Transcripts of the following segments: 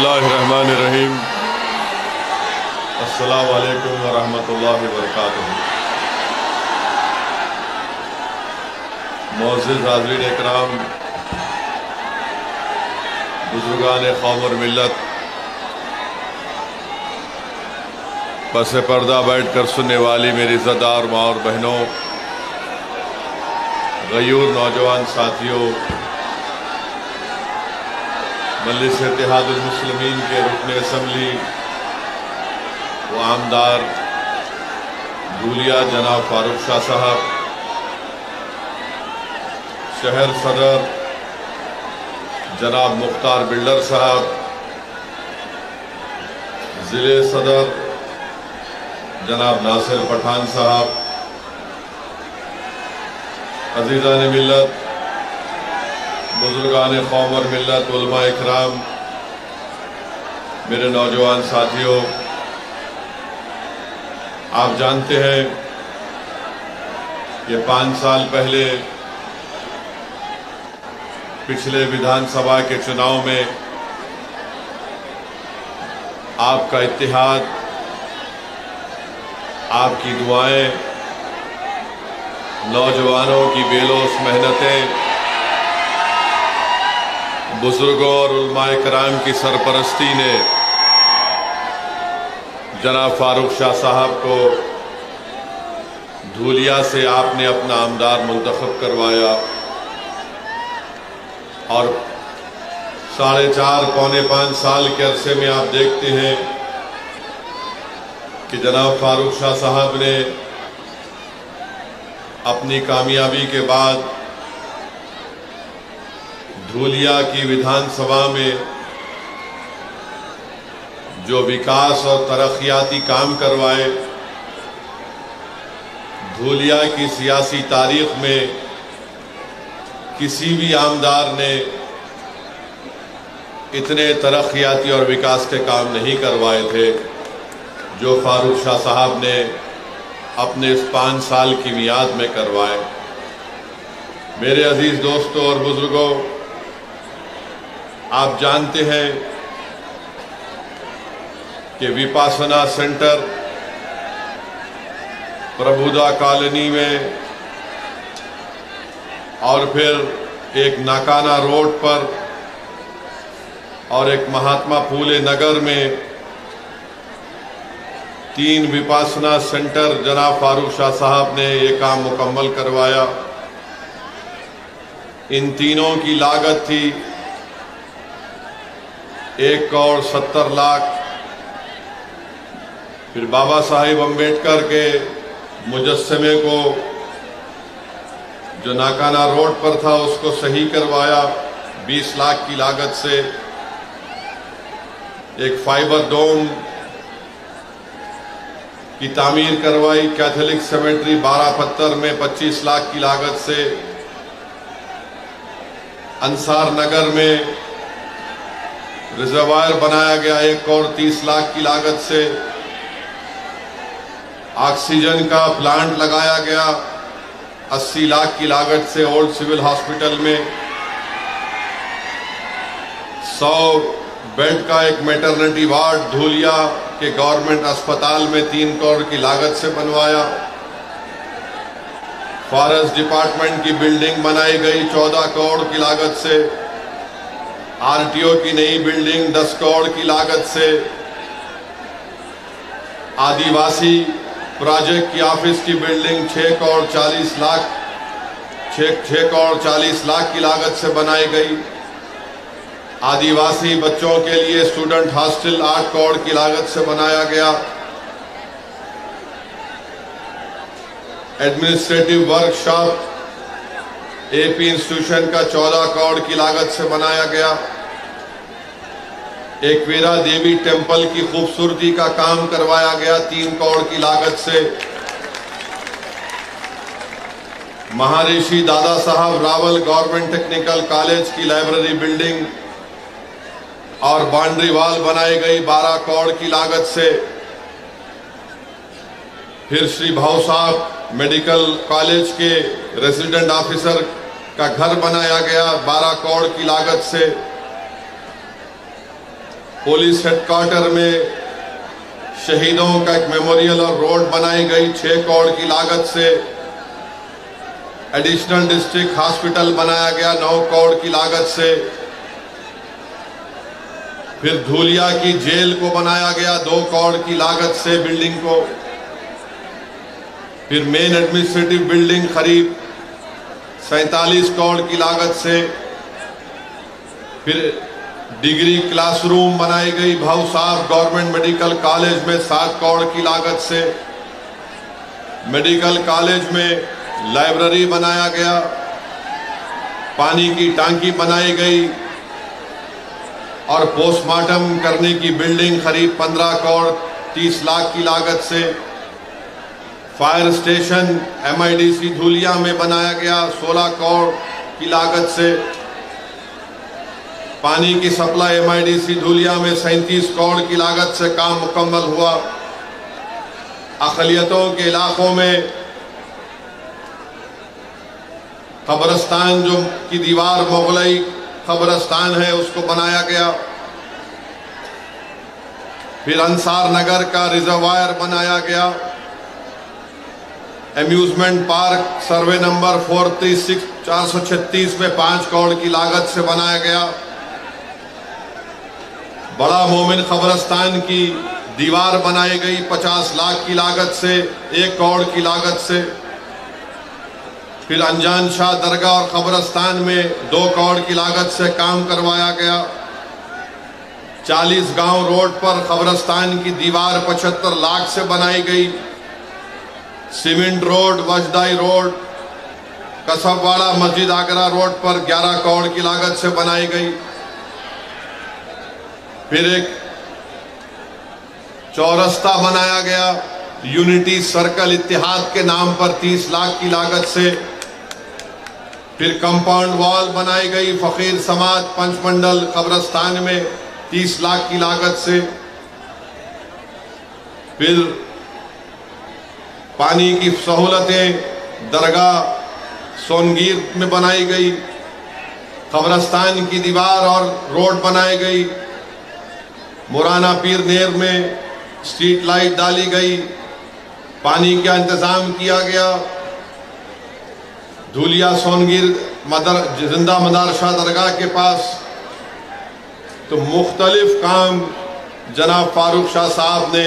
बिस्मिल्लाहिर्रहमानिर्रहीम। अस्सलामु अलैकुम वरहमतुल्लाहि वबरकातुहू। मोअज़्ज़िज़ हाज़रीन इकराम, बुज़ुर्गान क़ौम और मिल्लत, पस पर्दा बैठ कर सुनने वाली मेरी इज़्ज़तदार माँ और बहनों, गयूर नौजवान साथियों, मजलिस इत्तेहादुल मुस्लिमीन के रुकन असम्बली व आमदार धूलिया जनाब फारूक शाह साहब, शहर सदर जनाब मुख्तार बिल्डर साहब, ज़िले सदर जनाब नासिर पठान साहब, अज़ीज़ान मिल्लत, बुज़ुर्गान क़ौम और मिल्लत, उलमा इकराम, मेरे नौजवान साथियों, आप जानते हैं कि 5 साल पहले पिछले विधानसभा के चुनाव में आपका इत्तेहाद, आपकी दुआएं, नौजवानों की बेलोस मेहनतें, बुजुर्गों और उलमाए कराम की सरपरस्ती ने जनाब फारूक शाह साहब को धूलिया से आपने अपना आमदार मुंतखब करवाया और 4.5 पौने 5 साल के अरसे में आप देखते हैं कि जनाब फारूक शाह साहब ने अपनी कामयाबी के बाद धूलिया की विधानसभा में जो विकास और तरक्याती काम करवाए, धूलिया की सियासी तारीख में किसी भी आमदार ने इतने तरक्याती और विकास के काम नहीं करवाए थे जो फारूक शाह साहब ने अपने इस 5 साल की मियाद में करवाए। मेरे अजीज दोस्तों और बुजुर्गों, आप जानते हैं कि विपासना सेंटर प्रभुदा कॉलोनी में और फिर एक नाकाना रोड पर और एक महात्मा फूले नगर में 3 विपासना सेंटर जनाब फारूक शाह साहब ने ये काम मुकम्मल करवाया। इन तीनों की लागत थी 1 करोड़ 70 लाख। फिर बाबा साहेब अम्बेडकर के मुजस्समे को जो नाकाना रोड पर था उसको सही करवाया 20 लाख की लागत से। एक फाइबर डोम की तामीर करवाई कैथोलिक सेमेट्री 12 पत्थर में 25 लाख की लागत से। अंसार नगर में रिजर्वायर बनाया गया 1 करोड़ 30 लाख की लागत से। ऑक्सीजन का प्लांट लगाया गया 80 लाख की लागत से ओल्ड सिविल हॉस्पिटल में। 100 बेड का एक मैटरनिटी वार्ड धूलिया के गवर्नमेंट अस्पताल में 3 करोड़ की लागत से बनवाया। फॉरेस्ट डिपार्टमेंट की बिल्डिंग बनाई गई 14 करोड़ की लागत से। आरटीओ की नई बिल्डिंग 10 करोड़ की लागत से। आदिवासी प्रोजेक्ट की ऑफिस की बिल्डिंग 6 करोड़ 40 लाख की लागत से बनाई गई। आदिवासी बच्चों के लिए स्टूडेंट हॉस्टल 8 करोड़ की लागत से बनाया गया। एडमिनिस्ट्रेटिव वर्कशॉप एपी इंस्टीट्यूशन का 14 करोड़ की लागत से बनाया गया। एकवीरा देवी टेंपल की खूबसूरती का काम करवाया गया 3 करोड़ की लागत से। महर्षि Dada Saheb Rawal government technical college की लाइब्रेरी बिल्डिंग और बाउंड्री वॉल बनाई गई 12 करोड़ की लागत से। फिर श्री भाऊ साहब मेडिकल कॉलेज के रेजिडेंट ऑफिसर का घर बनाया गया 12 करोड़ की लागत से। पुलिस हेडक्वार्टर में शहीदों का एक मेमोरियल और रोड बनाई गई 6 करोड़ की लागत से। एडिशनल डिस्ट्रिक्ट हॉस्पिटल बनाया गया 9 करोड़ की लागत से। फिर धूलिया की जेल को बनाया गया 2 करोड़ की लागत से बिल्डिंग को। फिर मेन एडमिनिस्ट्रेटिव बिल्डिंग करीब 47 करोड़ की लागत से। फिर डिग्री क्लासरूम बनाई गई भाऊ साहब गवर्नमेंट मेडिकल कॉलेज में 7 करोड़ की लागत से। मेडिकल कॉलेज में लाइब्रेरी बनाया गया, पानी की टांकी बनाई गई और पोस्टमार्टम करने की बिल्डिंग करीब 15 करोड़ 30 लाख की लागत से। फायर स्टेशन MIDC धूलिया में बनाया गया 16 करोड़ की लागत से। पानी की सप्लाई MIDC धूलिया में 37 करोड़ की लागत से काम मुकम्मल हुआ। अक़लियतों के इलाकों में कब्रिस्तान जो की दीवार मुगलई कब्रिस्तान है उसको बनाया गया। फिर अंसार नगर का रिजर्वायर बनाया गया। एम्यूजमेंट पार्क सर्वे नंबर 436 में 5 करोड़ की लागत से बनाया गया। बड़ा मोमिन कब्रिस्तान की दीवार बनाई गई 50 लाख की लागत से, 1 करोड़ की लागत से। फिर अनजान शाह दरगाह और कब्रिस्तान में 2 करोड़ की लागत से काम करवाया गया। 40 गांव रोड पर कब्रिस्तान की दीवार 75 लाख से बनाई गई। सीमेंट रोड, वजदाई रोड, कसबवाड़ा मस्जिद आगरा रोड पर 11 करोड़ की लागत से बनाई गई। फिर एक चौरस्ता बनाया गया यूनिटी सर्कल इत्तेहाद के नाम पर 30 लाख की लागत से। फिर कंपाउंड वॉल बनाई गई फकीर समाज पंचमंडल कब्रिस्तान में 30 लाख की लागत से। फिर पानी की सहूलतें दरगाह सोनगीर में बनाई गई। कब्रिस्तान की दीवार और रोड बनाई गई। मुराना पीर नेर में स्ट्रीट लाइट डाली गई। पानी का इंतजाम किया गया। धूलिया सोनगीर जिंदा मदरसा दरगाह के पास तो मुख्तलिफ काम जनाब फारूक शाह साहब ने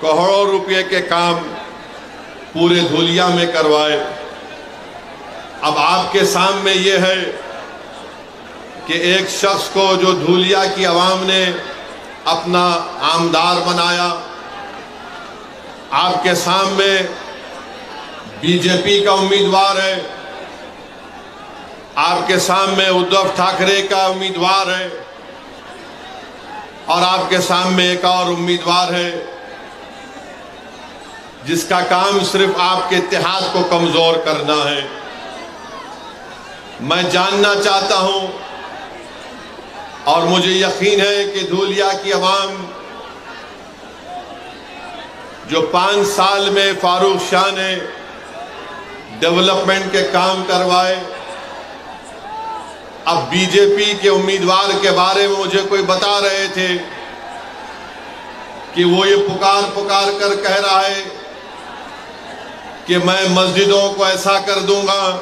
करोड़ों रुपए के काम पूरे धूलिया में करवाए। अब आपके सामने ये है कि एक शख्स को जो धूलिया की आवाम ने अपना आमदार बनाया, आपके सामने बीजेपी का उम्मीदवार है, आपके सामने उद्धव ठाकरे का उम्मीदवार है और आपके सामने एक और उम्मीदवार है जिसका काम सिर्फ आपके इत्तेहाद को कमजोर करना है। मैं जानना चाहता हूं और मुझे यकीन है कि धूलिया की आवाम जो 5 साल में फारूक शाह ने डेवलपमेंट के काम करवाए, अब बीजेपी के उम्मीदवार के बारे में मुझे कोई बता रहे थे कि वो ये पुकार कर कह रहा है कि मैं मस्जिदों को ऐसा कर दूंगा।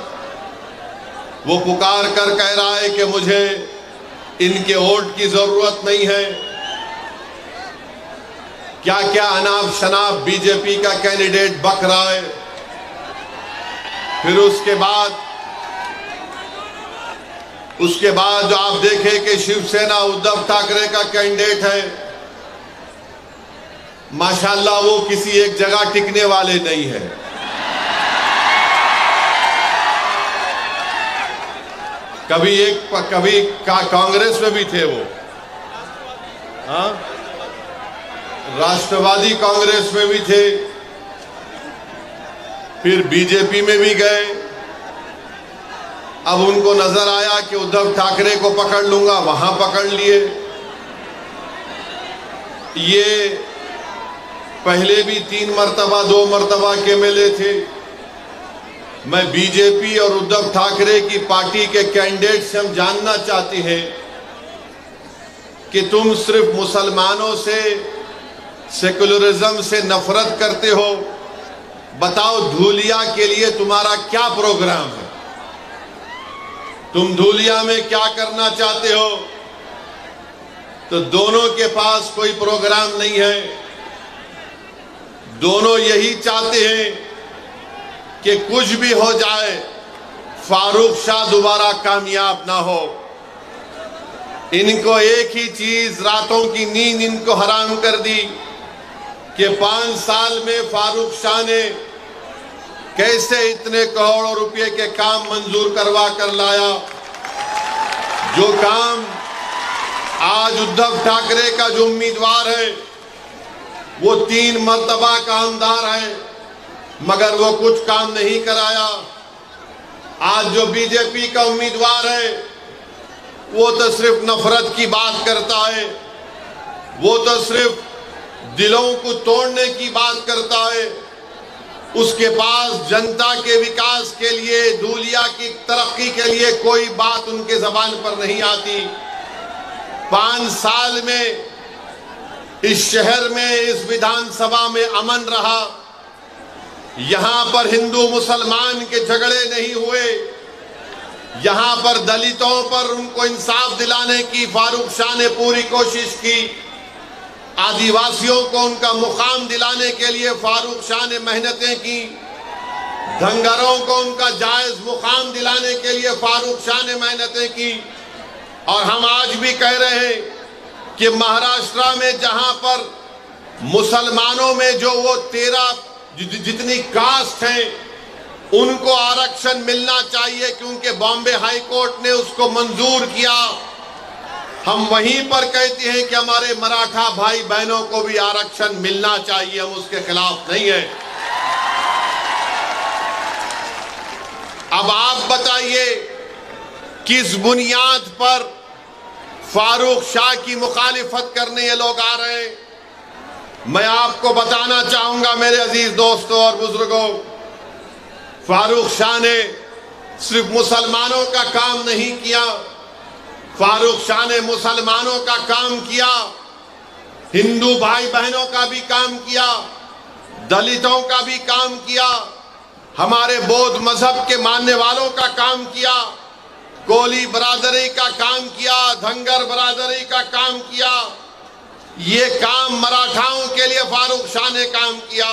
वो पुकार कर कह रहा है कि मुझे इनके वोट की जरूरत नहीं है। क्या क्या अनाप शनाप बीजेपी का कैंडिडेट बक रहा है। फिर उसके बाद जो आप देखें कि शिवसेना उद्धव ठाकरे का कैंडिडेट है, माशाल्लाह वो किसी एक जगह टिकने वाले नहीं है। कभी कांग्रेस में भी थे वो, हाँ, राष्ट्रवादी कांग्रेस में भी थे, फिर बीजेपी में भी गए। अब उनको नजर आया कि उद्धव ठाकरे को पकड़ लूंगा, वहां पकड़ लिए। ये पहले भी 3 मरतबा 2 मरतबा के MLA थे। मैं बीजेपी और उद्धव ठाकरे की पार्टी के कैंडिडेट से हम जानना चाहते हैं कि तुम सिर्फ मुसलमानों से, सेकुलरिज्म से नफरत करते हो। बताओ धूलिया के लिए तुम्हारा क्या प्रोग्राम है? तुम धूलिया में क्या करना चाहते हो? तो दोनों के पास कोई प्रोग्राम नहीं है। दोनों यही चाहते हैं कि कुछ भी हो जाए, फारूक शाह दोबारा कामयाब ना हो। इनको एक ही चीज, रातों की नींद इनको हराम कर दी कि 5 साल में फारूक शाह ने कैसे इतने करोड़ों रुपए के काम मंजूर करवा कर लाया। जो काम आज उद्धव ठाकरे का जो उम्मीदवार है वो 3 मर्तबा कामदार है, मगर वो कुछ काम नहीं कराया। आज जो बीजेपी का उम्मीदवार है वो तो सिर्फ नफरत की बात करता है, वो तो सिर्फ दिलों को तोड़ने की बात करता है। उसके पास जनता के विकास के लिए, धूलिया की तरक्की के लिए कोई बात उनके जबान पर नहीं आती। 5 साल में इस शहर में, इस विधानसभा में अमन रहा। यहां पर हिंदू मुसलमान के झगड़े नहीं हुए। यहां पर दलितों पर उनको इंसाफ दिलाने की फारूक शाह ने पूरी कोशिश की। आदिवासियों को उनका मुकाम दिलाने के लिए फारूक शाह ने मेहनतें की। धंगरों को उनका जायज मुकाम दिलाने के लिए फारूक शाह ने मेहनतें की। और हम आज भी कह रहे हैं कि महाराष्ट्र में जहां पर मुसलमानों में जो वो 13 जितनी कास्ट हैं उनको आरक्षण मिलना चाहिए, क्योंकि बॉम्बे हाई कोर्ट ने उसको मंजूर किया। हम वहीं पर कहते हैं कि हमारे मराठा भाई बहनों को भी आरक्षण मिलना चाहिए, हम उसके खिलाफ नहीं है। अब आप बताइए किस बुनियाद पर फारूक शाह की मुखालिफत करने ये लोग आ रहे हैं? मैं आपको बताना चाहूंगा मेरे अजीज दोस्तों और बुजुर्गों, फारूक शाह ने सिर्फ मुसलमानों का काम नहीं किया, फारूक शाह ने मुसलमानों का काम किया, हिंदू भाई बहनों का भी काम किया, दलितों का भी काम किया, हमारे बौद्ध मजहब के मानने वालों का काम किया, कोली बरादरी का काम किया, धंगर बरादरी का काम किया। ये काम मराठाओं के लिए फारूक शाह ने काम किया।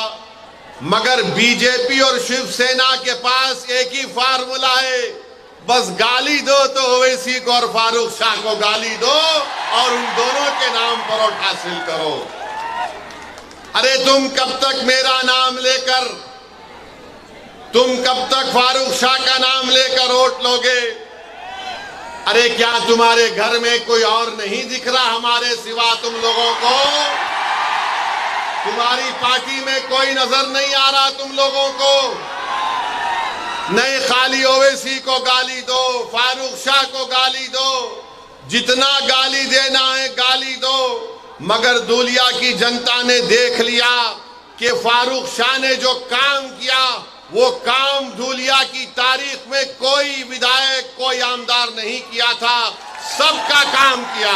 मगर बीजेपी और शिवसेना के पास एक ही फार्मूला है, बस गाली दो तो ओवैसी को और फारूक शाह को गाली दो और उन दोनों के नाम पर वोट हासिल करो। अरे तुम कब तक मेरा नाम लेकर, तुम कब तक फारूक शाह का नाम लेकर वोट लोगे? अरे क्या तुम्हारे घर में कोई और नहीं दिख रहा हमारे सिवा तुम लोगों को? तुम्हारी पार्टी में कोई नजर नहीं आ रहा तुम लोगों को? नहीं, खाली ओवैसी को गाली दो, फारूक शाह को गाली दो, जितना गाली देना है गाली दो। मगर धूलिया की जनता ने देख लिया कि फारूक शाह ने जो काम किया वो काम धूलिया की तारीख में कोई विधायक, कोई आमदार नहीं किया था, सबका काम किया।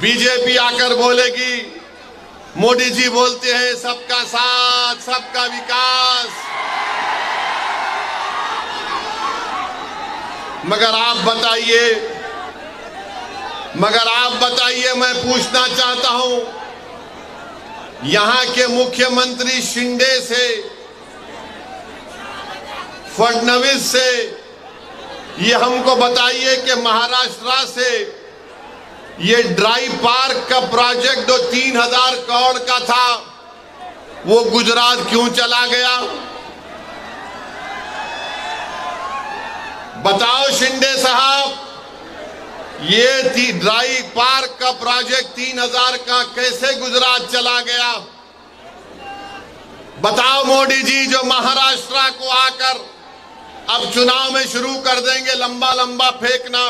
बीजेपी आकर बोलेगी, मोदी जी बोलते हैं सबका साथ, सबका विकास, मगर आप बताइए, मैं पूछना चाहता हूं यहां के मुख्यमंत्री शिंदे से, फडणवीस से, ये हमको बताइए कि महाराष्ट्र से ये ड्राई पार्क का प्रोजेक्ट जो 3000 करोड़ का था वो गुजरात क्यों चला गया? बताओ शिंदे साहब, ये ड्राई पार्क का प्रोजेक्ट 3000 का कैसे गुजरात चला गया? बताओ मोदी जी, जो महाराष्ट्र को आकर अब चुनाव में शुरू कर देंगे लंबा लंबा फेंकना।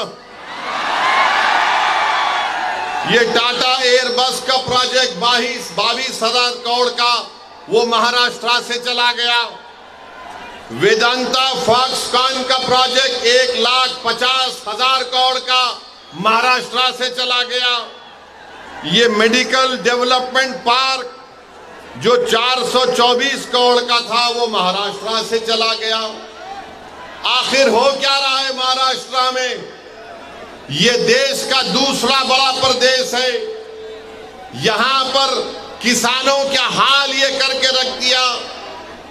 ये टाटा एयरबस का प्रोजेक्ट 22,000 करोड़ का वो महाराष्ट्र से चला गया। वेदांता फॉक्सकॉन का प्रोजेक्ट 1,50,000 करोड़ का महाराष्ट्र से चला गया। ये मेडिकल डेवलपमेंट पार्क जो 424 करोड़ का था वो महाराष्ट्र से चला गया। आखिर हो क्या रहा है महाराष्ट्र में? ये देश का दूसरा बड़ा प्रदेश है। यहां पर किसानों का हाल ये करके रख दिया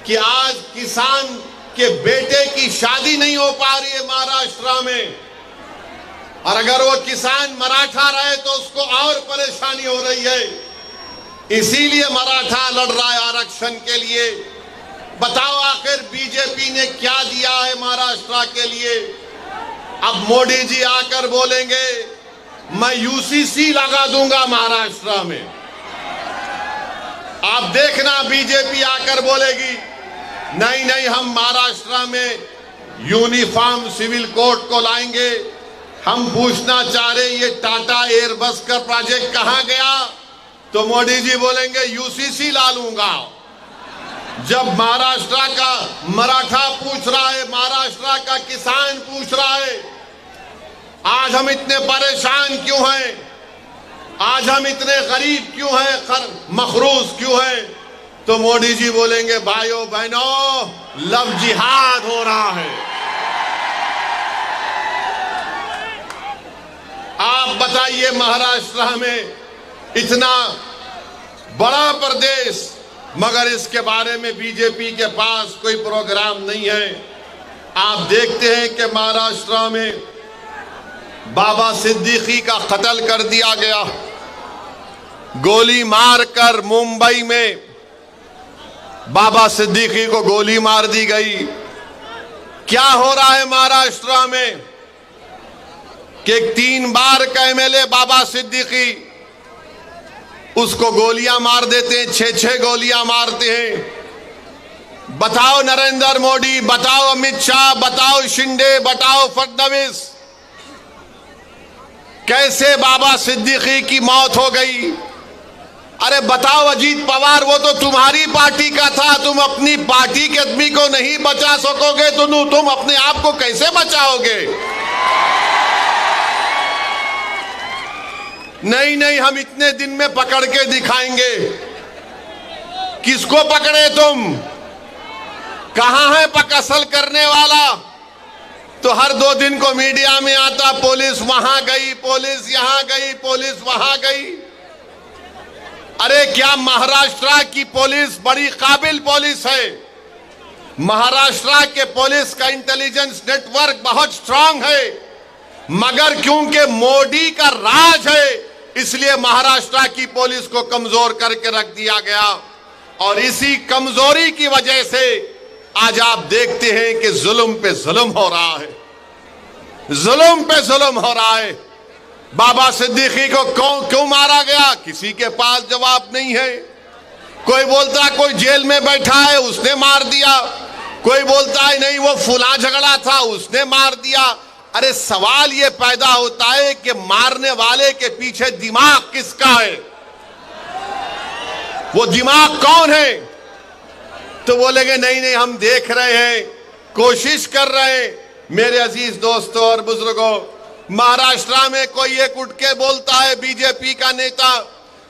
कि आज किसान के बेटे की शादी नहीं हो पा रही है महाराष्ट्र में, और अगर वो किसान मराठा रहे तो उसको और परेशानी हो रही है। इसीलिए मराठा लड़ रहा है आरक्षण के लिए। बताओ आखिर बीजेपी ने क्या दिया है महाराष्ट्र के लिए? अब मोदी जी आकर बोलेंगे मैं यूसीसी लगा दूंगा महाराष्ट्र में। आप देखना बीजेपी आकर बोलेगी नहीं नहीं, हम महाराष्ट्र में यूनिफॉर्म सिविल कोड को लाएंगे। हम पूछना चाह रहे ये टाटा एयरबस का प्रोजेक्ट कहां गया? तो मोदी जी बोलेंगे यूसीसी ला लूंगा। जब महाराष्ट्र का मराठा पूछ रहा है, महाराष्ट्र का किसान पूछ रहा है आज हम इतने परेशान क्यों हैं, आज हम इतने गरीब क्यों हैं, मखरूज क्यों हैं, तो मोदी जी बोलेंगे भाइयों बहनों लव जिहाद हो रहा है। आप बताइए महाराष्ट्र में इतना बड़ा प्रदेश, मगर इसके बारे में बीजेपी के पास कोई प्रोग्राम नहीं है। आप देखते हैं कि महाराष्ट्र में बाबा सिद्दीकी का कत्ल कर दिया गया, गोली मारकर मुंबई में बाबा सिद्दीकी को गोली मार दी गई। क्या हो रहा है महाराष्ट्र में कि 3 बार का एमएलए बाबा सिद्दीकी उसको गोलियां मार देते हैं, 6-6 गोलियां मारते हैं। बताओ नरेंद्र मोदी, बताओ अमित शाह, बताओ शिंदे, बताओ फडणवीस, कैसे बाबा सिद्दीकी की मौत हो गई? अरे बताओ अजीत पवार, वो तो तुम्हारी पार्टी का था, तुम अपनी पार्टी के आदमी को नहीं बचा सकोगे तो तुम अपने आप को कैसे बचाओगे? नहीं नहीं, हम इतने दिन में पकड़ के दिखाएंगे। किसको पकड़े तुम? कहां है असल करने वाला? तो हर 2 दिन को मीडिया में आता पुलिस वहां गई, पुलिस यहां गई, पुलिस वहां गई। अरे क्या महाराष्ट्र की पुलिस बड़ी काबिल पुलिस है। महाराष्ट्र के पुलिस का इंटेलिजेंस नेटवर्क बहुत स्ट्रांग है, मगर क्योंकि मोदी का राज है इसलिए महाराष्ट्र की पुलिस को कमजोर करके रख दिया गया। और इसी कमजोरी की वजह से आज आप देखते हैं कि जुल्म पे जुल्म हो रहा है, जुल्म पे जुल्म हो रहा है। बाबा सिद्दीकी को क्यों मारा गया? किसी के पास जवाब नहीं है। कोई बोलता है कोई जेल में बैठा है उसने मार दिया, कोई बोलता है नहीं वो फुला झगड़ा था उसने मार दिया। अरे सवाल ये पैदा होता है कि मारने वाले के पीछे दिमाग किसका है, वो दिमाग कौन है? तो बोलेंगे नहीं नहीं हम देख रहे हैं, कोशिश कर रहे हैं। मेरे अजीज दोस्तों और बुजुर्गों, महाराष्ट्र में कोई एक उठ के बोलता है बीजेपी का नेता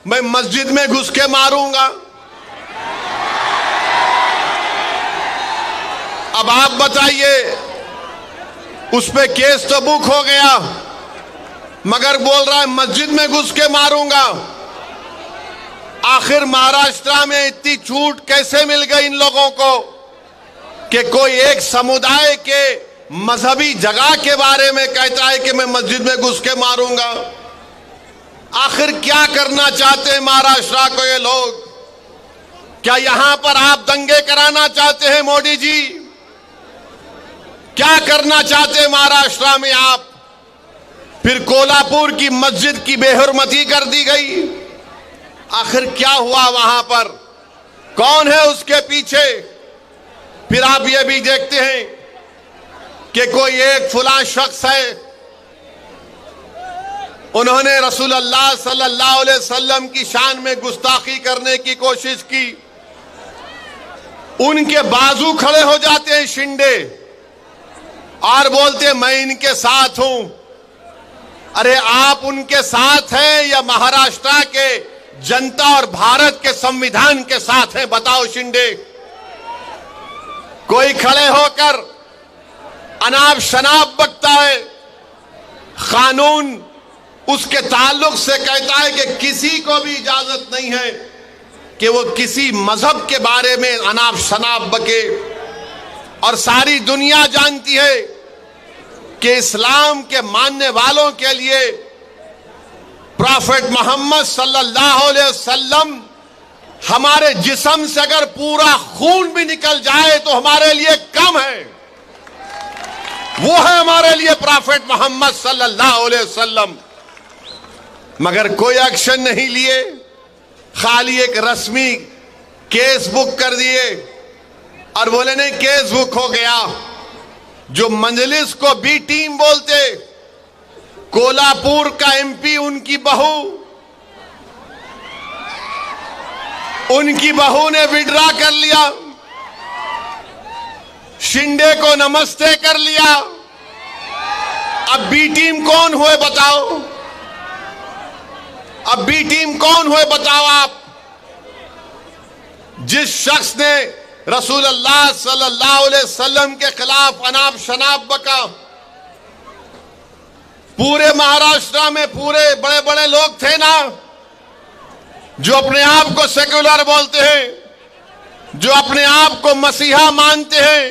मैं मस्जिद में घुस के मारूंगा। अब आप बताइए, उस पे केस तो बुक हो गया, मगर बोल रहा है मस्जिद में घुस के मारूंगा। आखिर महाराष्ट्र में इतनी छूट कैसे मिल गई इन लोगों को कि कोई एक समुदाय के मजहबी जगह के बारे में कहता है कि मैं मस्जिद में घुस के मारूंगा? आखिर क्या करना चाहते हैं महाराष्ट्र को ये लोग? क्या यहां पर आप दंगे कराना चाहते हैं मोदी जी? क्या करना चाहते हैं महाराष्ट्र में आप? फिर कोल्हापुर की मस्जिद की बेहुरमती कर दी गई। आखिर क्या हुआ वहां पर? कौन है उसके पीछे? फिर आप ये भी देखते हैं कि कोई एक फुला शख्स है, उन्होंने रसूलुल्लाह सल्लल्लाहु अलैहि वसल्लम की शान में गुस्ताखी करने की कोशिश की। उनके बाजू खड़े हो जाते हैं शिंदे और बोलते मैं इनके साथ हूं। अरे आप उनके साथ हैं या महाराष्ट्र के जनता और भारत के संविधान के साथ हैं? बताओ शिंदे। कोई खड़े होकर अनाप शनाप बकता है, कानून उसके ताल्लुक से कहता है कि किसी को भी इजाजत नहीं है कि वो किसी मजहब के बारे में अनाप शनाप बके। और सारी दुनिया जानती है कि इस्लाम के मानने वालों के लिए प्रॉफेट मोहम्मद सल्लल्लाहु अलैहि वसल्लम हमारे जिस्म से अगर पूरा खून भी निकल जाए तो हमारे लिए कम है। वो है हमारे लिए प्रॉफेट मोहम्मद सल्लल्लाहु अलैहि वसल्लम। मगर कोई एक्शन नहीं लिए, खाली एक रस्मी केस बुक कर दिए और बोले नहीं केस बुक हो गया। जो मजलिस को बी टीम बोलते, कोल्हापुर का एमपी उनकी बहू ने विड्रा कर लिया, शिंदे को नमस्ते कर लिया। अब बी टीम कौन हुए बताओ? अब बी टीम कौन हुए बताओ आप? जिस शख्स ने रसूलुल्लाह सल्लल्लाहु अलैहि वसल्लम के खिलाफ अनाप शनाप बका, पूरे महाराष्ट्र में पूरे बड़े बड़े लोग थे ना जो अपने आप को सेक्युलर बोलते हैं, जो अपने आप को मसीहा मानते हैं,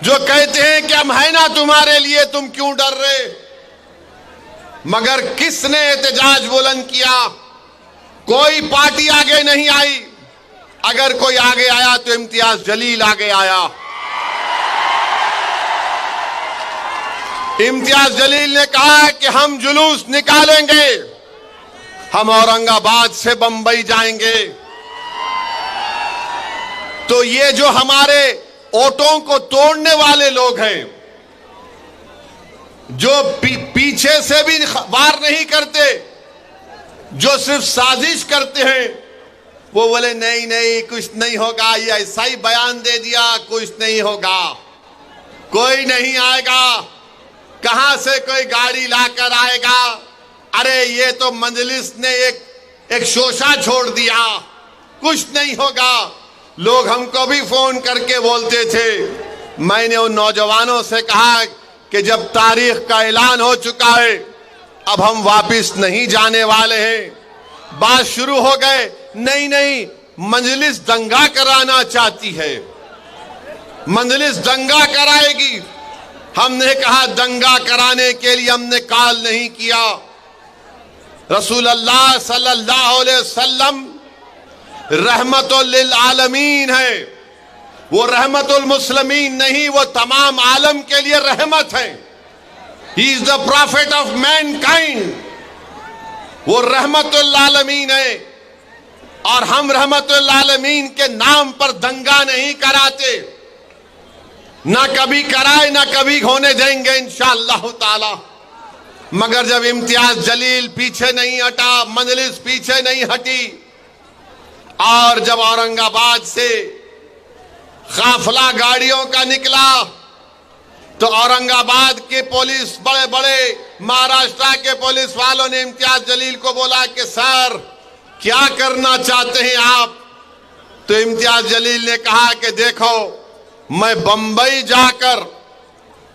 जो कहते हैं कि हम है ना तुम्हारे लिए, तुम क्यों डर रहे? मगर किसने एहतजाज बुलंद किया? कोई पार्टी आगे नहीं आई। अगर कोई आगे आया तो इम्तियाज जलील आगे आया। इम्तियाज जलील ने कहा कि हम जुलूस निकालेंगे, हम औरंगाबाद से बंबई जाएंगे। तो ये जो हमारे ओटों को तोड़ने वाले लोग हैं, जो पीछे से भी वार नहीं करते, जो सिर्फ साजिश करते हैं, वो बोले नहीं नहीं कुछ नहीं होगा, ये ऐसा ही बयान दे दिया, कुछ नहीं होगा, कोई नहीं आएगा, कहां से कोई गाड़ी लाकर आएगा, अरे ये तो मजलिस ने एक शोशा छोड़ दिया, कुछ नहीं होगा। लोग हमको भी फोन करके बोलते थे। मैंने उन नौजवानों से कहा कि जब तारीख का ऐलान हो चुका है, अब हम वापस नहीं जाने वाले हैं। बात शुरू हो गए, नहीं नहीं मजलिस दंगा कराना चाहती है, मजलिस दंगा कराएगी। हमने कहा दंगा कराने के लिए हमने कॉल नहीं किया। रसूलुल्लाह सल्लल्लाहु अलैहि वसल्लम रहमतुल लिल आलमीन है, वो रहमतुल मुस्लिमीन नहीं, वो तमाम आलम के लिए रहमत है। He is the profit of Mankind, वो रहमतुल आलमीन है। और हम रहमतुल आलमीन के नाम पर दंगा नहीं कराते, ना कभी कराए ना कभी होने देंगे इंशाअल्लाह ताला। मगर जब इम्तियाज जलील पीछे नहीं हटा, मजलिस पीछे नहीं हटी, और जब औरंगाबाद से काफिला गाड़ियों का निकला तो औरंगाबाद के पुलिस, बड़े बड़े महाराष्ट्र के पुलिस वालों ने इम्तियाज जलील को बोला कि सर क्या करना चाहते हैं आप? तो इम्तियाज जलील ने कहा कि देखो, मैं बंबई जाकर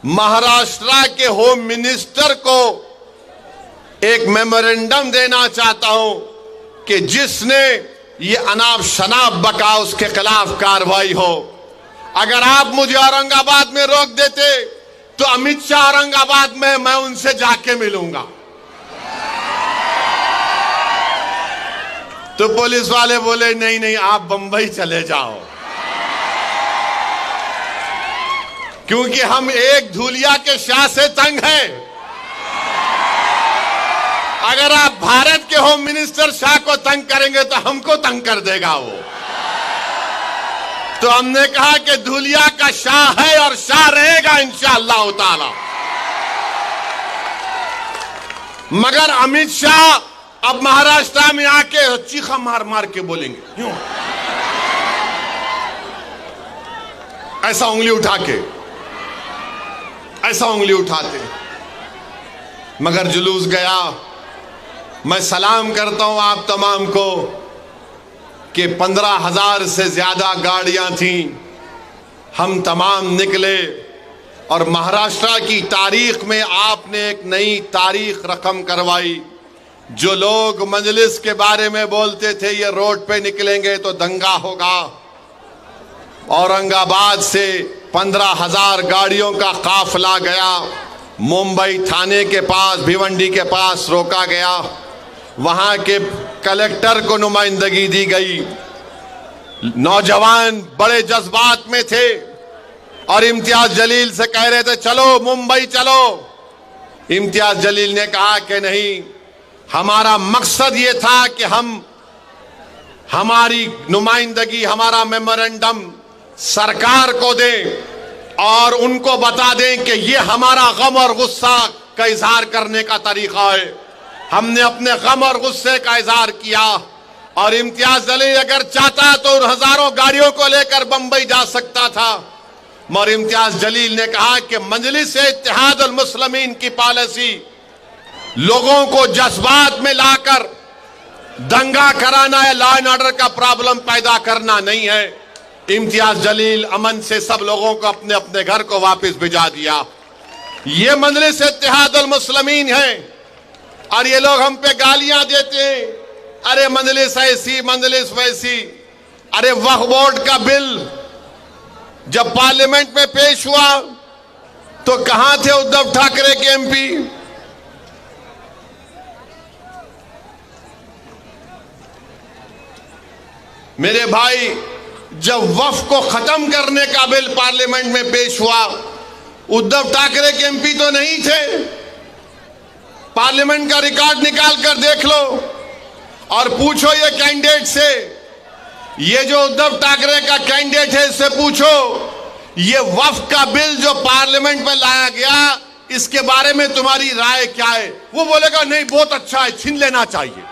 महाराष्ट्र के होम मिनिस्टर को एक मेमोरेंडम देना चाहता हूं कि जिसने ये अनाप शनाप बका उसके खिलाफ कार्रवाई हो। अगर आप मुझे औरंगाबाद में रोक देते तो अमित शाह औरंगाबाद में, मैं उनसे जाके मिलूंगा। तो पुलिस वाले बोले नहीं नहीं आप बंबई चले जाओ, क्योंकि हम एक धूलिया के शाह से तंग हैं। अगर आप भारत के होम मिनिस्टर शाह को तंग करेंगे तो हमको तंग कर देगा वो। तो हमने कहा कि धूलिया का शाह है और शाह रहेगा इंशाअल्लाह ताला। मगर अमित शाह अब महाराष्ट्र में आके चीखा मार मार के बोलेंगे, क्यों ऐसा उंगली उठा के, ऐसा उंगली उठाते। मगर जुलूस गया। मैं सलाम करता हूं आप तमाम को कि 15,000 से ज्यादा गाड़ियां थीं, हम तमाम निकले और महाराष्ट्र की तारीख में आपने एक नई तारीख रकम करवाई। जो लोग मजलिस के बारे में बोलते थे ये रोड पे निकलेंगे तो दंगा होगा, औरंगाबाद से 15,000 गाड़ियों का काफिला गया, मुंबई थाने के पास भिवंडी के पास रोका गया, वहां के कलेक्टर को नुमाइंदगी दी गई। नौजवान बड़े जज्बात में थे और इम्तियाज जलील से कह रहे थे चलो मुंबई चलो। इम्तियाज जलील ने कहा कि नहीं, हमारा मकसद ये था कि हम हमारी नुमाइंदगी, हमारा मेमोरेंडम सरकार को दें और उनको बता दें कि ये हमारा गम और गुस्सा का इजहार करने का तरीका है। हमने अपने गम और गुस्से का इजहार किया और इम्तियाज जलील अगर चाहता तो उन हजारों गाड़ियों को लेकर बंबई जा सकता था, मगर इम्तियाज जलील ने कहा कि मजलिस इत्तेहाद अल मुस्लिमीन की पॉलिसी लोगों को जज्बात में लाकर दंगा कराना है, लॉ एंड ऑर्डर का प्रॉब्लम पैदा करना नहीं है। इम्तियाज जलील अमन से सब लोगों को अपने अपने घर को वापस भिजा दिया। ये मजलिस इत्तेहाद अल मुस्लिमीन है और ये लोग हम पे गालियां देते हैं, अरे मजलिस ऐसी मजलिस वैसी। अरे वक्फ बोर्ड का बिल जब पार्लियामेंट में पेश हुआ तो कहां थे उद्धव ठाकरे के एमपी? मेरे भाई, जब वक्फ को खत्म करने का बिल पार्लियामेंट में पेश हुआ, उद्धव ठाकरे के एमपी तो नहीं थे। पार्लियामेंट का रिकॉर्ड निकाल कर देख लो और पूछो ये कैंडिडेट से, ये जो उद्धव ठाकरे का कैंडिडेट है इससे पूछो ये वक्फ का बिल जो पार्लियामेंट में लाया गया इसके बारे में तुम्हारी राय क्या है? वो बोलेगा नहीं बहुत अच्छा है, छीन लेना चाहिए।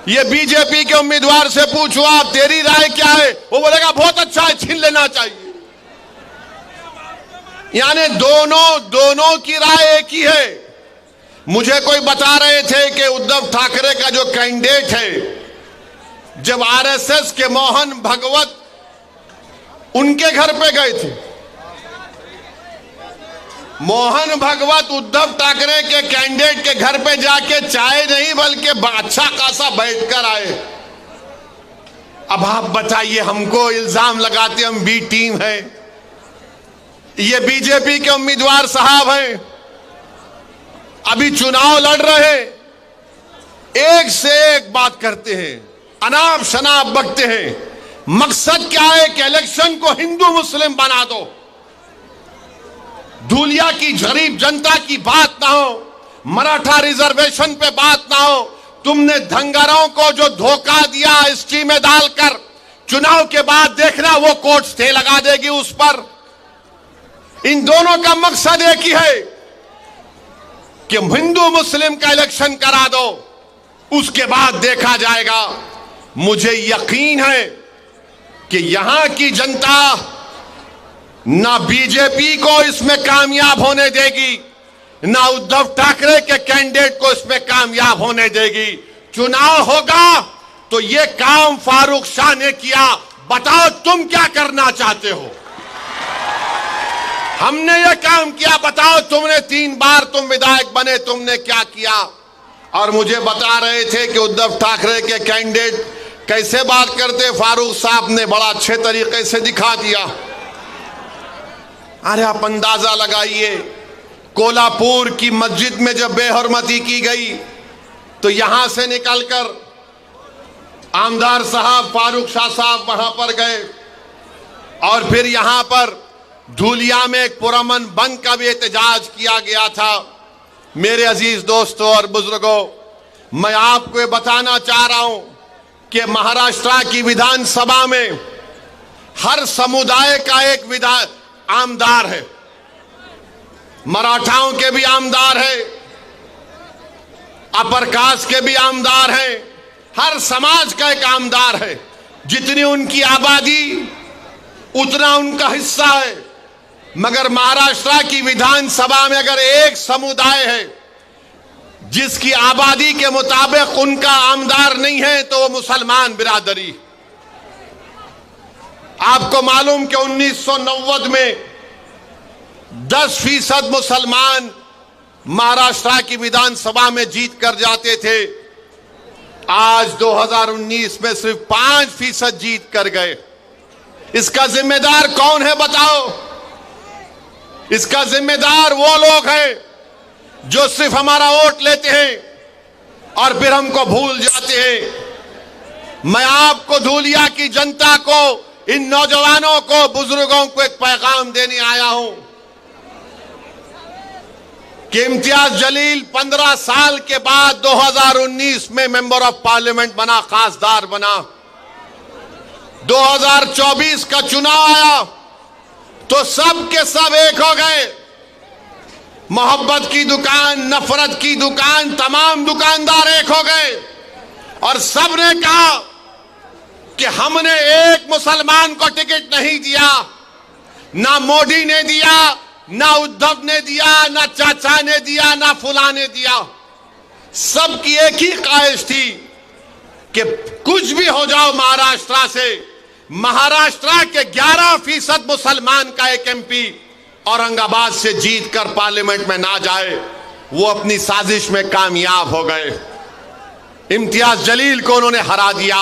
ये बीजेपी के उम्मीदवार से पूछो आप तेरी राय क्या है, वो बोलेगा बहुत अच्छा है, छीन लेना चाहिए। यानी दोनों की राय एक ही है। मुझे कोई बता रहे थे कि उद्धव ठाकरे का जो कैंडिडेट है, जब आरएसएस के मोहन भागवत उनके घर पे गए थे, मोहन भागवत उद्धव ठाकरे के कैंडिडेट के घर पे जाके चाय नहीं बल्कि अच्छा खासा बैठकर आए। अब आप बताइए, हमको इल्जाम लगाते हम बी टीम है, ये बीजेपी के उम्मीदवार साहब हैं, अभी चुनाव लड़ रहे, एक से एक बात करते हैं, अनाप शनाप बकते हैं। मकसद क्या है कि इलेक्शन को हिंदू मुस्लिम बना दो, धूलिया की गरीब जनता की बात ना हो, मराठा रिजर्वेशन पे बात ना हो। तुमने धंगरों को जो धोखा दिया हिस्ट्री में डालकर, चुनाव के बाद देखना वो कोर्ट स्टे लगा देगी उस पर। इन दोनों का मकसद एक ही है कि हिंदू मुस्लिम का इलेक्शन करा दो, उसके बाद देखा जाएगा। मुझे यकीन है कि यहां की जनता ना बीजेपी को इसमें कामयाब होने देगी, ना उद्धव ठाकरे के कैंडिडेट को इसमें कामयाब होने देगी। चुनाव होगा तो ये काम फारूक शाह ने किया, बताओ तुम क्या करना चाहते हो? हमने ये काम किया, बताओ तुमने 3 बार तुम विधायक बने, तुमने क्या किया? और मुझे बता रहे थे कि उद्धव ठाकरे के कैंडिडेट कैसे बात करते, फारूक साहब ने बड़ा अच्छे तरीके से दिखा दिया। अरे आप अंदाजा लगाइए, कोल्हापुर की मस्जिद में जब बेहरमती की गई तो यहां से निकलकर आमदार साहब फारूक शाह साहब वहां पर गए और फिर यहां पर धूलिया में एक पुरअमन बंद का भी एहतजाज किया गया था। मेरे अजीज दोस्तों और बुजुर्गों, मैं आपको ये बताना चाह रहा हूं कि महाराष्ट्र की विधानसभा में हर समुदाय का एक आमदार है। मराठाओं के भी आमदार है, अपर कास्ट के भी आमदार हैं, हर समाज का एक आमदार है। जितनी उनकी आबादी उतना उनका हिस्सा है। मगर महाराष्ट्र की विधानसभा में अगर एक समुदाय है जिसकी आबादी के मुताबिक उनका आमदार नहीं है तो वो मुसलमान बिरादरी। आपको मालूम कि 1990 में 10% मुसलमान महाराष्ट्र की विधानसभा में जीत कर जाते थे। आज 2019 में सिर्फ 5% जीत कर गए। इसका जिम्मेदार कौन है बताओ? इसका जिम्मेदार वो लोग हैं जो सिर्फ हमारा वोट लेते हैं और फिर हमको भूल जाते हैं। मैं आपको, धूलिया की जनता को, इन नौजवानों को, बुजुर्गों को एक पैगाम देने आया हूं कि इम्तियाज जलील 15 साल के बाद 2019 में मेंबर ऑफ पार्लियामेंट बना, खासदार बना। 2024 का चुनाव आया तो सब के सब एक हो गए। मोहब्बत की दुकान, नफरत की दुकान, तमाम दुकानदार एक हो गए और सब ने कहा कि हमने एक मुसलमान को टिकट नहीं दिया। ना मोदी ने दिया, ना उद्धव ने दिया, ना चाचा ने दिया, ना फुला ने दिया। सबकी एक ही ख्वाहिश थी कि कुछ भी हो जाओ महाराष्ट्र से, महाराष्ट्र के 11% मुसलमान का एक एमपी औरंगाबाद से जीत कर पार्लियामेंट में ना जाए। वो अपनी साजिश में कामयाब हो गए। इम्तियाज जलील को उन्होंने हरा दिया।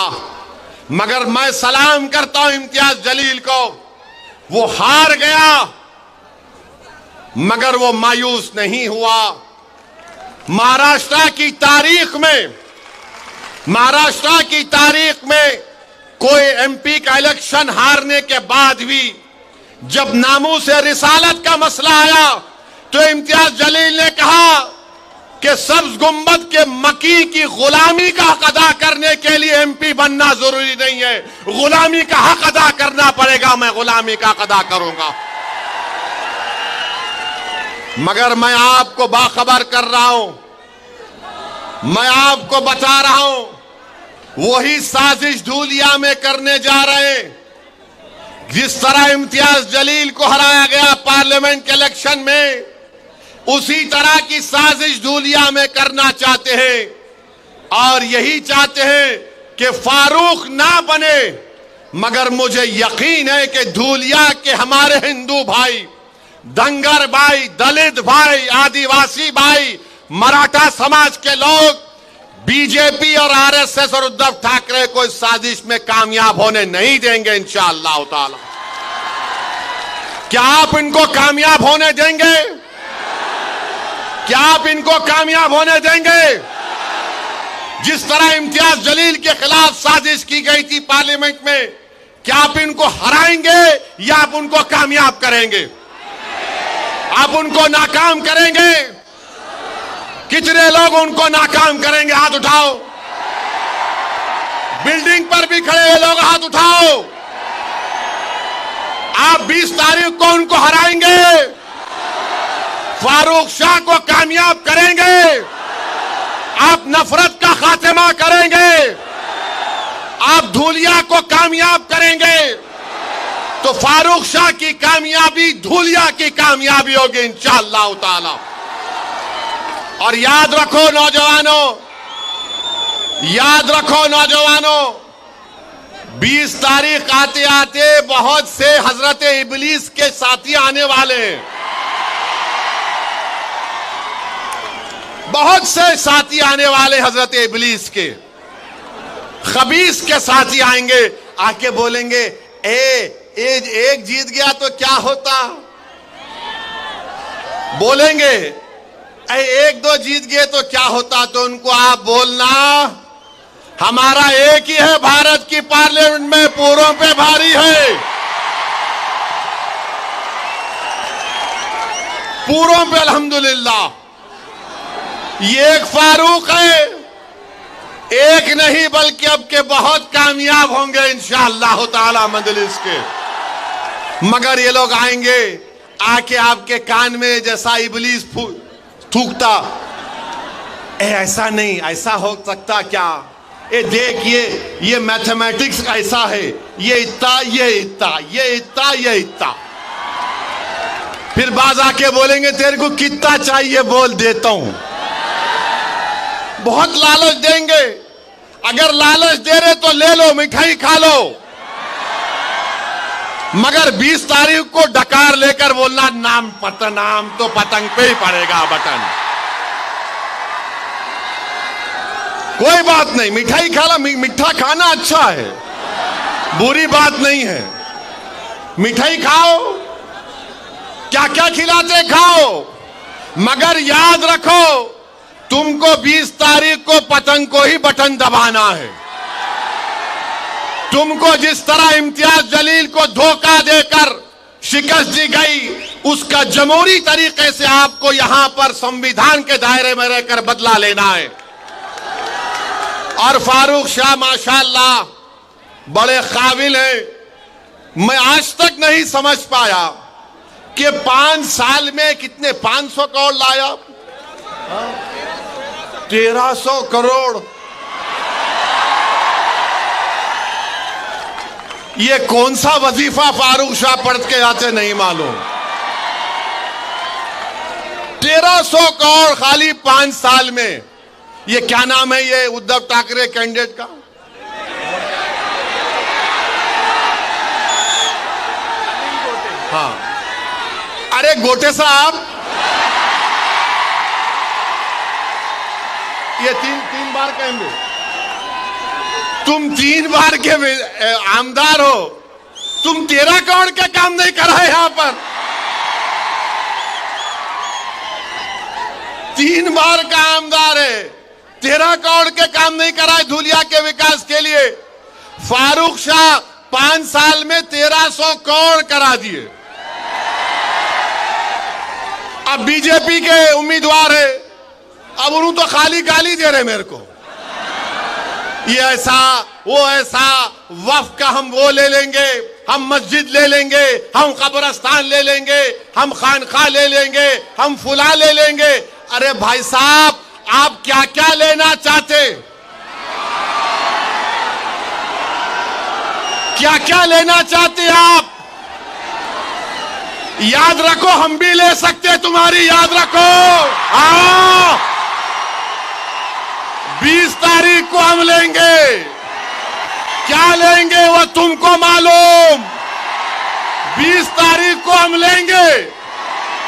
मगर मैं सलाम करता हूं इम्तियाज जलील को। वो हार गया मगर वो मायूस नहीं हुआ। महाराष्ट्र की तारीख में कोई एमपी का इलेक्शन हारने के बाद भी जब नामूस से रिसालत का मसला आया तो इम्तियाज जलील ने कहा कि सब्ज गुंबद के मकी की गुलामी का हक अदा करने के लिए एमपी बनना जरूरी नहीं है। गुलामी का हक अदा करना पड़ेगा, मैं गुलामी का हक अदा करूंगा। मगर मैं आपको बाखबर कर रहा हूं, मैं आपको बता रहा हूं, वही साजिश धूलिया में करने जा रहे हैं। जिस तरह इम्तियाज जलील को हराया गया पार्लियामेंट के इलेक्शन में, उसी तरह की साजिश धूलिया में करना चाहते हैं और यही चाहते हैं कि फारूक ना बने। मगर मुझे यकीन है कि धूलिया के हमारे हिंदू भाई, दंगर भाई, दलित भाई, आदिवासी भाई, मराठा समाज के लोग बीजेपी और आरएसएस और उद्धव ठाकरे को इस साजिश में कामयाब होने नहीं देंगे इंशाअल्लाह ताला। क्या आप इनको कामयाब होने देंगे? क्या आप इनको कामयाब होने देंगे? जिस तरह इम्तियाज जलील के खिलाफ साजिश की गई थी पार्लियामेंट में, क्या आप इनको हराएंगे या आप उनको कामयाब करेंगे? आप उनको नाकाम करेंगे? कितने लोग उनको नाकाम करेंगे? हाथ उठाओ। बिल्डिंग पर भी खड़े हुए लोग हाथ उठाओ। आप 20 तारीख को उनको हराएंगे? फारूक शाह को कामयाब करेंगे? आप नफरत का खात्मा करेंगे? आप धूलिया को कामयाब करेंगे? तो फारूक शाह की कामयाबी धूलिया की कामयाबी होगी इंशाअल्लाह ताला। और याद रखो नौजवानों, याद रखो नौजवानों, 20 तारीख आते आते बहुत से हजरत इबलीस के साथी आने वाले हैं। बहुत से साथी आने वाले हजरत इबलीस के, खबीस के साथी आएंगे, आके बोलेंगे एक जीत गया तो क्या होता। बोलेंगे एक दो जीत गए तो क्या होता। तो उनको आप बोलना, हमारा एक ही है भारत की पार्लियामेंट में, पूरों पे भारी है, पूरों पे अल्हम्दुलिल्लाह। ये एक फारूक है, एक नहीं बल्कि अब के बहुत कामयाब होंगे इंशाअल्लाह ताला मजलिस के। मगर ये लोग आएंगे, आके आपके कान में जैसा इबलीस थूकता, ऐसा नहीं, ऐसा हो सकता क्या, देखिए ये मैथमेटिक्स ऐसा है, ये इतना, ये इतना, ये इतना, ये इतना। फिर बाज आके बोलेंगे तेरे को कितना चाहिए बोल देता हूं। बहुत लालच देंगे। अगर लालच दे रहे तो ले लो, मिठाई खा लो, मगर 20 तारीख को डकार लेकर बोलना नाम तो पतंग पे ही पड़ेगा बटन। कोई बात नहीं, मिठाई खा लो, मीठा खाना अच्छा है, बुरी बात नहीं है। मिठाई खाओ, क्या क्या खिलाते खाओ, मगर याद रखो तुमको 20 तारीख को पतंग को ही बटन दबाना है। तुमको जिस तरह इम्तियाज जलील को धोखा देकर शिकस्त दी गई, उसका जमहूरी तरीके से आपको यहां पर संविधान के दायरे में रहकर बदला लेना है। और फारूक शाह माशाअल्लाह बड़े काबिल हैं। मैं आज तक नहीं समझ पाया कि 5 साल में कितने 500 करोड़ लाया, 1300 करोड़। ये कौन सा वजीफा फारूक शाह पढ़ के आते नहीं मालूम। 1300 करोड़ खाली 5 साल में। ये क्या नाम है ये उद्धव ठाकरे कैंडिडेट का? हाँ, अरे गोटे साहब, ये तीन बार कहेंगे, तुम 3 बार के आमदार हो, तुम 13 करोड़ के काम नहीं कराए यहां पर। 3 बार का आमदार है, 13 करोड़ के काम नहीं कराए धुलिया के विकास के लिए। फारूक शाह 5 साल में 1300 करोड़ करा दिए। अब बीजेपी के उम्मीदवार है, अब उन्होंने तो खाली गाली दे रहे मेरे को, ये ऐसा वो ऐसा, वक्फ का हम वो ले लेंगे, हम मस्जिद ले लेंगे, हम कब्रिस्तान ले लेंगे, हम खानखा ले लेंगे, हम फुला ले लेंगे। अरे भाई साहब, आप क्या क्या लेना चाहते, क्या क्या लेना चाहते आप? याद रखो, हम भी ले सकते हैं तुम्हारी, याद रखो। हाँ, 20 तारीख को हम लेंगे। क्या लेंगे वो तुमको मालूम। 20 तारीख को हम लेंगे।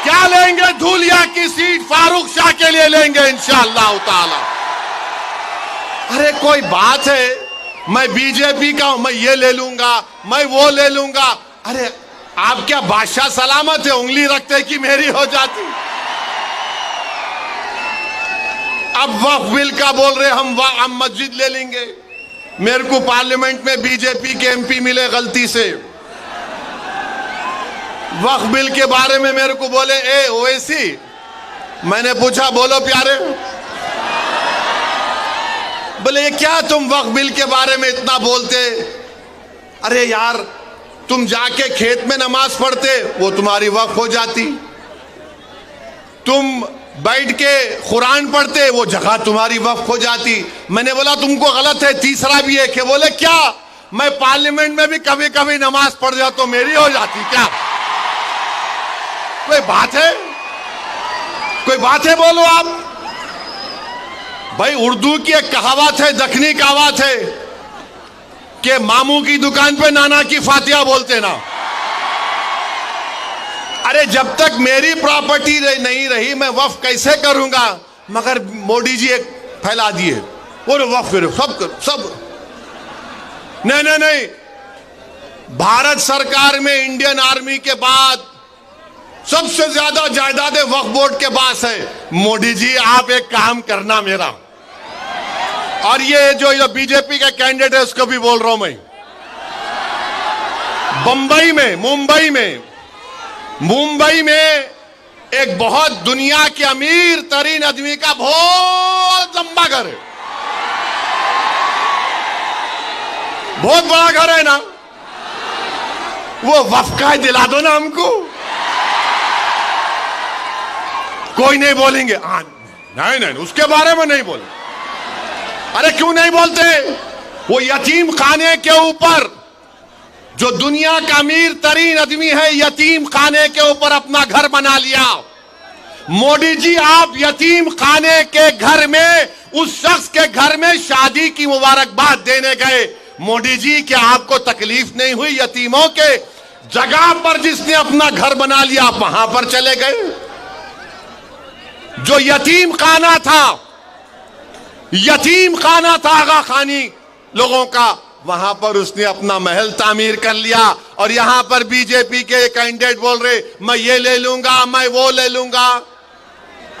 क्या लेंगे? धुलिया की सीट फारूक शाह के लिए लेंगे इंशाअल्लाह ताला। अरे कोई बात है, मैं बीजेपी का हूं, मैं ये ले लूंगा, मैं वो ले लूंगा। अरे आप क्या बादशाह सलामत है, उंगली रखते कि मेरी हो जाती। अब वक्फ बिल का बोल रहे हम मस्जिद ले लेंगे। मेरे को पार्लियामेंट में बीजेपी के एमपी मिले गलती से, वक्फ बिल के बारे में मेरे को बोले ए ओवैसी। मैंने पूछा बोलो प्यारे, बोले ये क्या तुम वक्फ बिल के बारे में इतना बोलते। अरे यार, तुम जाके खेत में नमाज पढ़ते, वो तुम्हारी वक्फ हो जाती। तुम बैठ के कुरान पढ़ते, वो जगह तुम्हारी वक्फ हो जाती। मैंने बोला तुमको गलत है। तीसरा भी है कि बोले क्या मैं पार्लियामेंट में भी कभी कभी नमाज पढ़ जाता तो मेरी हो जाती क्या? कोई बात है? कोई बात है बोलो आप। भाई उर्दू की एक कहावत है, दखनी कहावत है कि मामू की दुकान पे नाना की फातिहा बोलते ना। अरे जब तक मेरी प्रॉपर्टी नहीं रही मैं वक्फ कैसे करूंगा? मगर मोदी जी एक फैला दिए, वो वक्फ सब नहीं नहीं नहीं। भारत सरकार में इंडियन आर्मी के बाद सबसे ज्यादा जायदादें वक्फ बोर्ड के पास है। मोदी जी आप एक काम करना मेरा, और ये जो बीजेपी का कैंडिडेट है उसको भी बोल रहा हूं मैं, मुंबई में एक बहुत दुनिया के अमीर तरीन आदमी का बहुत लंबा घर है, बहुत बड़ा घर है ना, वो वक्फ का दिला दो ना हमको। कोई नहीं बोलेंगे, नहीं नहीं उसके बारे में नहीं बोले। अरे क्यों नहीं बोलते? वो यतीम खाने के ऊपर जो दुनिया का अमीर तरीन आदमी है, यतीम खाने के ऊपर अपना घर बना लिया। मोदी जी, आप यतीम खाने के घर में, उस शख्स के घर में शादी की मुबारकबाद देने गए। मोदी जी, क्या आपको तकलीफ नहीं हुई? यतीमों के जगह पर जिसने अपना घर बना लिया, आप वहां पर चले गए। जो यतीम खाना था, यतीम खाना था आगा खानी लोगों का, वहां पर उसने अपना महल तामीर कर लिया। और यहां पर बीजेपी के कैंडिडेट बोल रहे, मैं ये ले लूंगा, मैं वो ले लूंगा।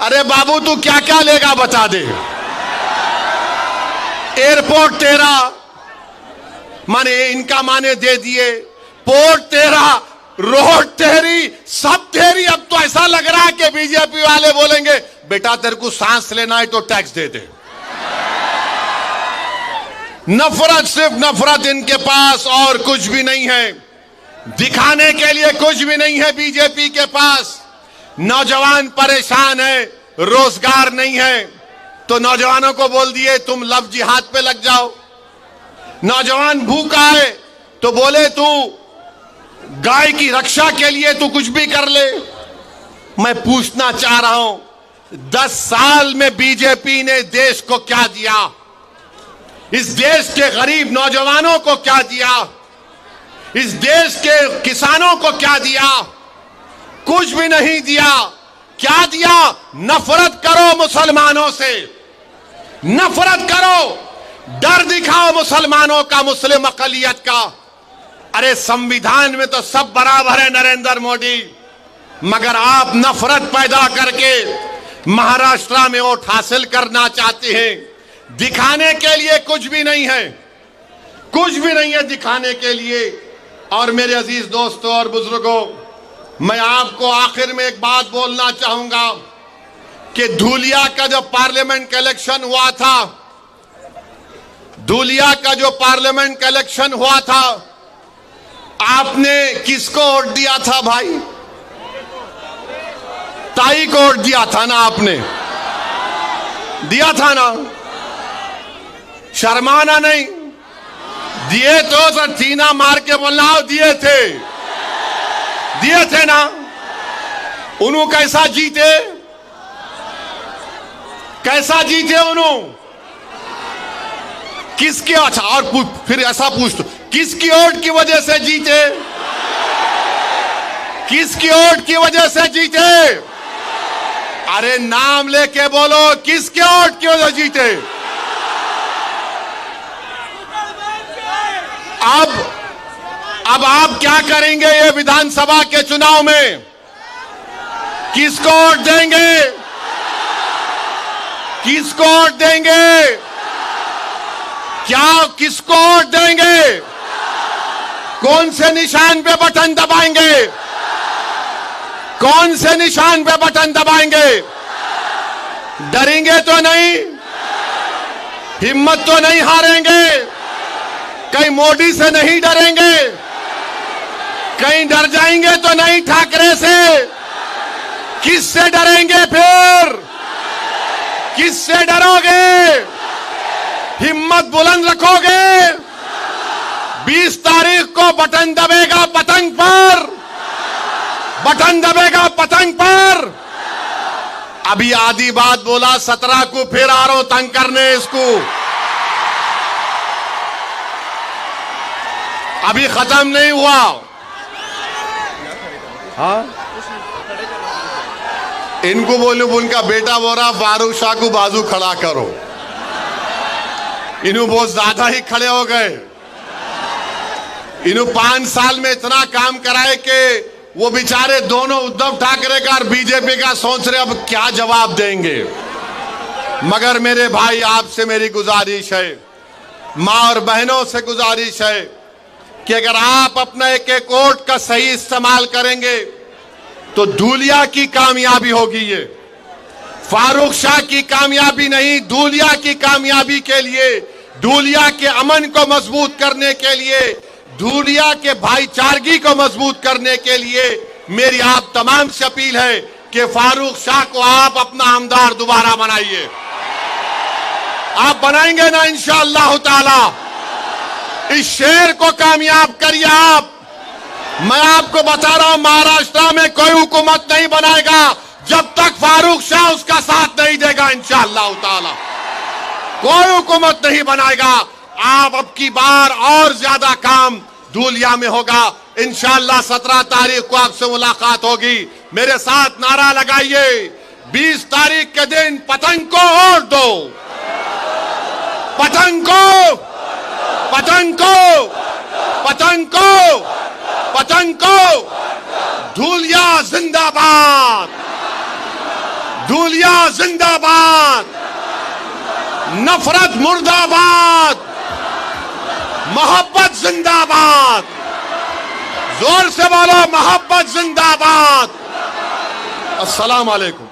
अरे बाबू, तू क्या क्या लेगा बता दे। एयरपोर्ट तेरा, माने इनका माने दे दिए, पोर्ट तेरा, रोड तेरी, सब तेरी। अब तो ऐसा लग रहा है कि बीजेपी वाले बोलेंगे, बेटा तेरे को सांस लेना है तो टैक्स दे दे। नफरत, सिर्फ नफरत इनके पास, और कुछ भी नहीं है। दिखाने के लिए कुछ भी नहीं है बीजेपी के पास। नौजवान परेशान है, रोजगार नहीं है, तो नौजवानों को बोल दिए तुम लव जिहाद पे लग जाओ। नौजवान भूखा है तो बोले तू गाय की रक्षा के लिए तू कुछ भी कर ले। मैं पूछना चाह रहा हूं, 10 साल में बीजेपी ने देश को क्या दिया? इस देश के गरीब नौजवानों को क्या दिया? इस देश के किसानों को क्या दिया? कुछ भी नहीं दिया। क्या दिया? नफरत करो मुसलमानों से, नफरत करो, डर दिखाओ मुसलमानों का, मुस्लिम अकलियत का। अरे संविधान में तो सब बराबर है नरेंद्र मोदी, मगर आप नफरत पैदा करके महाराष्ट्र में वोट हासिल करना चाहते हैं। दिखाने के लिए कुछ भी नहीं है, कुछ भी नहीं है दिखाने के लिए। और मेरे अजीज दोस्तों और बुजुर्गों, मैं आपको आखिर में एक बात बोलना चाहूंगा कि धूलिया का जो पार्लियामेंट का इलेक्शन हुआ था, धूलिया का जो पार्लियामेंट का इलेक्शन हुआ था, आपने किसको वोट दिया था भाई? ताई को वोट दिया था ना, आपने दिया था ना? शर्माना नहीं, दिए तो सर सीना मार के बोलना, दिए थे, दिए थे ना। उन्हों कैसा जीते, कैसा जीते उन्हों? किसके, अच्छा और फिर ऐसा पूछ दो, किसकी वोट की वजह से जीते? किसकी वोट की वजह से जीते? अरे नाम लेके बोलो, किसके वोट की वजह से जीते? अब आप क्या करेंगे ये विधानसभा के चुनाव में? किसको वोट देंगे? किसको वोट देंगे? क्या किसको वोट देंगे? कौन से निशान पे बटन दबाएंगे? कौन से निशान पे बटन दबाएंगे? डरेंगे तो नहीं, हिम्मत तो नहीं हारेंगे, कहीं मोदी से नहीं डरेंगे, कहीं डर जाएंगे तो नहीं ठाकरे से। किससे डरेंगे फिर? किससे डरोगे? हिम्मत बुलंद रखोगे? 20 तारीख को बटन दबेगा पतंग पर, बटन दबेगा पतंग पर। अभी आधी बात बोला, 17 को फिर आ रहा हूं तंग करने इसको। अभी खत्म नहीं हुआ। हाँ, इनको बोलूं, उनका बेटा बोल रहा फारूक शाह को बाजू खड़ा करो। इन्हों बहुत ज्यादा ही खड़े हो गए। इन्हों 5 साल में इतना काम कराए कि वो बेचारे दोनों उद्धव ठाकरे का और बीजेपी का सोच रहे अब क्या जवाब देंगे। मगर मेरे भाई, आपसे मेरी गुजारिश है, मां और बहनों से गुजारिश है कि अगर आप अपना एक एक वोट का सही इस्तेमाल करेंगे तो धूलिया की कामयाबी होगी। ये फारूक शाह की कामयाबी नहीं, धूलिया की कामयाबी के लिए, धूलिया के अमन को मजबूत करने के लिए, धूलिया के भाईचारगी को मजबूत करने के लिए मेरी आप तमाम से अपील है कि फारूक शाह को आप अपना आमदार दोबारा बनाइए। आप बनाएंगे ना इंशाअल्लाह ताला? इस शेर को कामयाब करिए आप। मैं आपको बता रहा हूं, महाराष्ट्र में कोई हुकूमत नहीं बनाएगा जब तक फारूक शाह उसका साथ नहीं देगा। इंशाअल्लाह ताला कोई हुकूमत नहीं बनाएगा। आप अब की बार और ज्यादा काम धूलिया में होगा। इंशाअल्लाह 17 तारीख को आपसे मुलाकात होगी। मेरे साथ नारा लगाइए, 20 तारीख के दिन पतंग को वोट दो, पतंग को, पतंग को, पतंग को, पतंग को। धूलिया जिंदाबाद, धूलिया जिंदाबाद, नफरत मुर्दाबाद, मोहब्बत जिंदाबाद। जोर से बोलो, मोहब्बत जिंदाबाद। अस्सलाम वालेकुम।